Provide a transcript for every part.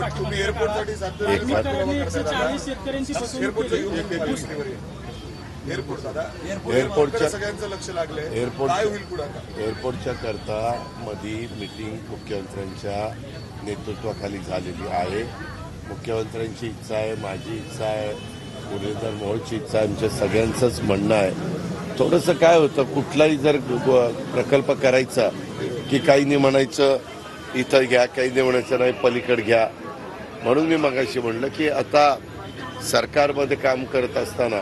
तुम्ही एअरपोर्टसाठी एअरपोर्टच्या सगळ्यांचं लक्ष लागलंय. काय होईल पुढे? एअरपोर्टच्या करता मधी मीटिंग मुख्यमंत्र्यांच्या नेतृत्वाखाली झालेली आहे. मुख्यमंत्र्यांची इच्छा आहे, माझी इच्छा आहे, मुरलीधर मोहोळची इच्छा आहे, आमच्या सगळ्यांचंच म्हणणं आहे. थोडंसं काय होतं, कुठलाही जर प्रकल्प करायचा की काहींनी म्हणायचं इथं घ्या, काहींनी म्हणायचं नाही पलीकडे घ्या. म्हणून मी मगाशी म्हणलं की आता सरकारमध्ये काम करत असताना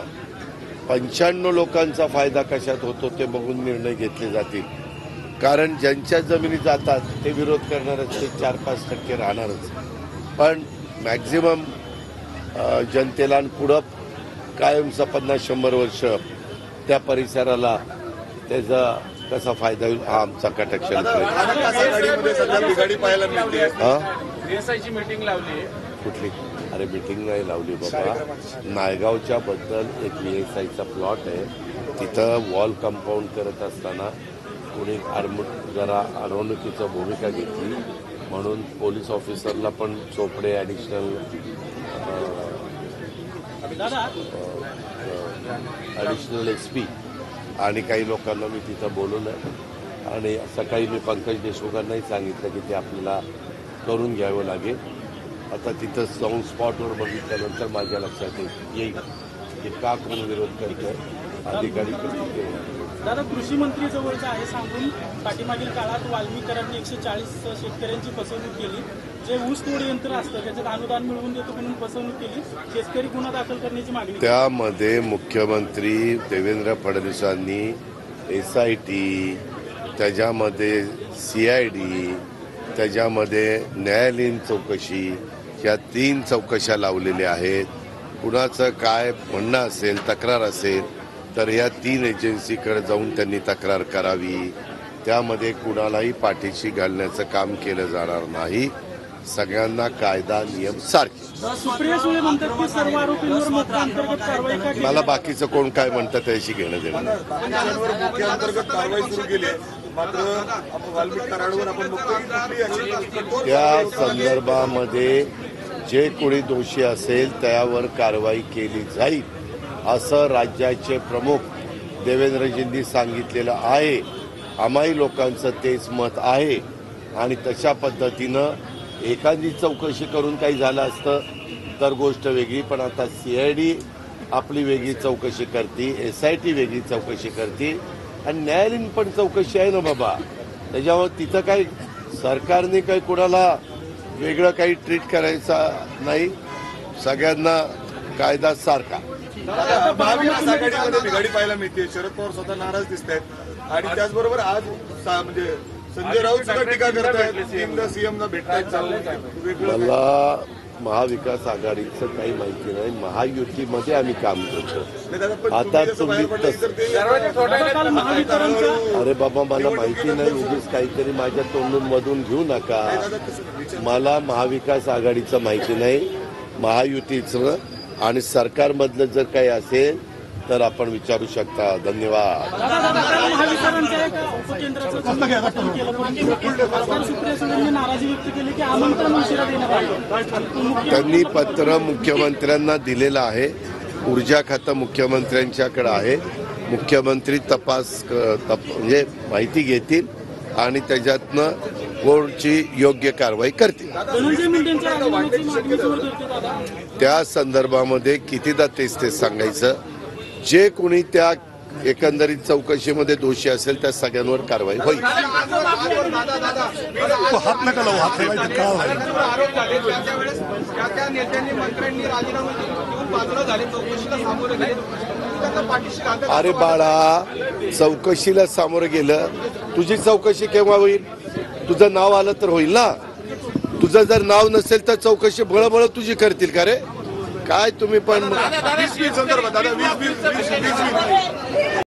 95 लोकांचा फायदा कशात होतो ते बघून निर्णय घेतले जातील. कारण ज्यांच्या जमिनी जातात ते विरोध करणारच, ते 4-5% राहणारच. पण मॅक्झिमम जनतेला पुढं कायमचा 50-100 वर्ष त्या परिसराला त्याचा कसा फायदा होईल हा आमचा कटाक्ष. कुठली? अरे मीटिंग नाही लावली बाबा. नायगावच्या बद्दल एक VSIचा प्लॉट आहे, तिथं वॉल कंपाऊंड करत असताना कोणी जरा अडवणुकीची भूमिका घेतली म्हणून पोलीस ऑफिसरला पण चोपडे ॲडिशनल SP आणि काही लोकांना मी तिथं बोलवलं आणि सकाळी मी पंकज देशमुखांनाही सांगितलं की ते आपल्याला करून घ्यावं लागेल. आता तिथं जाऊन स्पॉटवर बघितल्यानंतर माझ्या लक्षात येईल की का कोण विरोध करतोय. अधिकारी दादा, कृषी मंत्री जवळचं आहे सांगून पाठीमागील काळात वाल्मीकरांनी 140 शेतकऱ्यांची फसवणूक केली. जे ऊस तोड यंत्र असतं त्याच्यात अनुदान मिळवून देतो म्हणून फसवणूक केली. शेतकरी गुन्हा दाखल करण्याची मागणी. त्यामध्ये मुख्यमंत्री देवेंद्र फडणवीसांनी SIT, त्याच्यामध्ये CID, त्याच्यामध्ये न्यायालयीन चौकशी, या 3 चौकशा लावलेल्या आहेत. कुणाचं काय म्हणणं असेल, तक्रार असेल तर या 3 एजन्सीकडे जाऊन त्यांनी तक्रार करावी. त्यामध्ये कुणालाही पाठीशी घालण्याचं काम केलं जाणार नाही. सगळ्यांना कायदा नियम सारखे. मला बाकीचं कोण काय म्हणतं त्याशी घेणं देणं. त्या संदर्भामध्ये जे कोणी दोषी असेल त्यावर कारवाई केली जाईल असं राज्याचे प्रमुख देवेंद्रजींनी सांगितलेलं आहे. आम्हाही लोकांचं तेच मत आहे आणि तशा पद्धतीनं एखादी चौकशी करून काही झालं असतं तर गोष्ट वेगळी. पण आता CID आपली वेगळी चौकशी करते, SIT वेगळी चौकशी करते आणि न्यायालयीन पण चौकशी आहे ना बाबा. त्याच्यामुळे तिथं काही सरकारने काही कुणाला वेगळं काही ट्रीट करायचा नाही. सगळ्यांना कायदा सारखा. महाविकास आघाडीमध्ये बिघाडी पाहायला मिळते. शरद पवार स्वतः नाराज दिसत आहेत आणि त्याचबरोबर आज म्हणजे संजय राऊत सुद्धा टीका करतायत. CMना भेटतायत. मला महाविकास आघाडीचं काही माहिती नाही. महायुतीमध्ये आम्ही काम करतो. आता तुम्ही अरे बाबा मला माहिती नाही, उगीच काहीतरी माझ्या तोंडून मधून घेऊ नका. मला महाविकास आघाडीचं माहिती नाही. महायुतीचं आणि सरकारमधलं जर काही असेल तर आपण विचारू शकता. धन्यवाद. त्यांनी पत्र मुख्यमंत्र्यांना दिलेलं आहे. ऊर्जा खातं मुख्यमंत्र्यांच्याकडे आहे. मुख्यमंत्री म्हणजे माहिती घेतील आणि त्याच्यातनं कोणची योग्य कारवाई करतील. त्या संदर्भामध्ये कितीदा तेच सांगायचं. जे कोणी त्या एकंदरीत चौकशीमध्ये दोषी असेल त्या सगळ्यांवर कारवाई होईल. अरे बाळा, चौकशीला सामोरं गेलं. तुझी चौकशी केव्हा होईल? तुझं नाव आलं तर होईल ना. तुझं जर नाव नसेल तर चौकशी बळबळ तुझी करतील का रे? काय तुम्ही पण